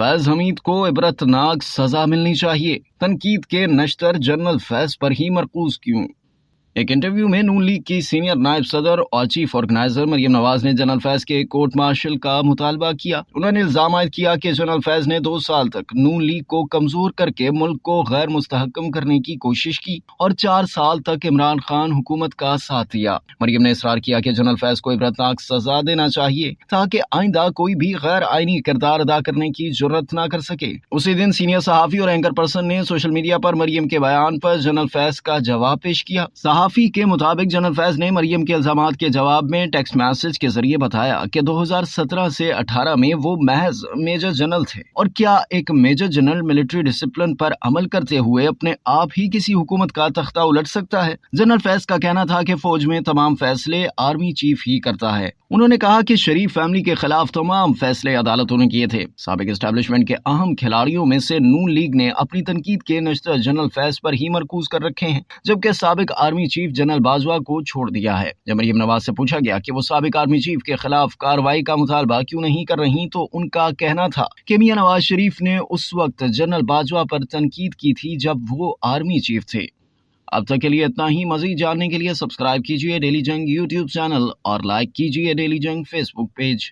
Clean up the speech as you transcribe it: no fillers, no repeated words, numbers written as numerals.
फैज हमीद को इबरतनाक सजा मिलनी चाहिए। तनकीद के नश्तर जनरल फैज पर ही मरकूज क्यों? एक इंटरव्यू में नून लीग की सीनियर नायब सदर और चीफ ऑर्गेनाइजर मरियम नवाज ने जनरल फैज के कोर्ट मार्शल का मुतालबा किया। उन्होंने इल्जाम आयद किया कि जनरल फैज ने 2 साल तक नून लीग को कमजोर करके मुल्क को गैर मुस्तहकम करने की कोशिश की और 4 साल तक इमरान खान हुकूमत का साथ दिया। मरियम ने इसरार किया कि जनरल फैज को इबरतनाक सजा देना चाहिए ताकि आइंदा कोई भी गैर आईनी किरदार अदा करने की जुर्रत न कर सके। उसी दिन सीनियर सहाफी और एंकर पर्सन ने सोशल मीडिया पर मरियम के बयान पर जनरल फैज का जवाब पेश किया। सहाफी के मुताबिक जनरल फैज ने मरियम के इल्जामात के जवाब में टेक्स्ट मैसेज के जरिए बताया कि 2017 से 18 में वो महज मेजर जनरल थे और क्या एक मेजर जनरल मिलिट्री डिसिप्लिन पर अमल करते हुए अपने आप ही किसी हुकूमत का तख्ता उलट सकता है? जनरल फैज का कहना था कि फौज में तमाम फैसले आर्मी चीफ ही करता है। उन्होंने कहा कि शरीफ फैमिली के खिलाफ तमाम फैसले अदालतों ने किए थे। साबिक एस्टेब्लिशमेंट के अहम खिलाड़ियों में से नून लीग ने अपनी तनकीद के नश्तर जनरल फैज पर ही मरकूज कर रखे हैं, जबकि साबिक आर्मी चीफ जनरल बाजवा को छोड़ दिया है। जब मरियम नवाज से पूछा गया कि वो साबिक आर्मी चीफ के खिलाफ कार्रवाई का मुतालबा क्यों नहीं कर रही, तो उनका कहना था कि मियां नवाज शरीफ ने उस वक्त जनरल बाजवा पर तनकीद की थी जब वो आर्मी चीफ थे। अब तक के लिए इतना ही। मजीद जानने के लिए सब्सक्राइब कीजिए डेली जंग यूट्यूब चैनल और लाइक कीजिए डेली जंग फेसबुक पेज।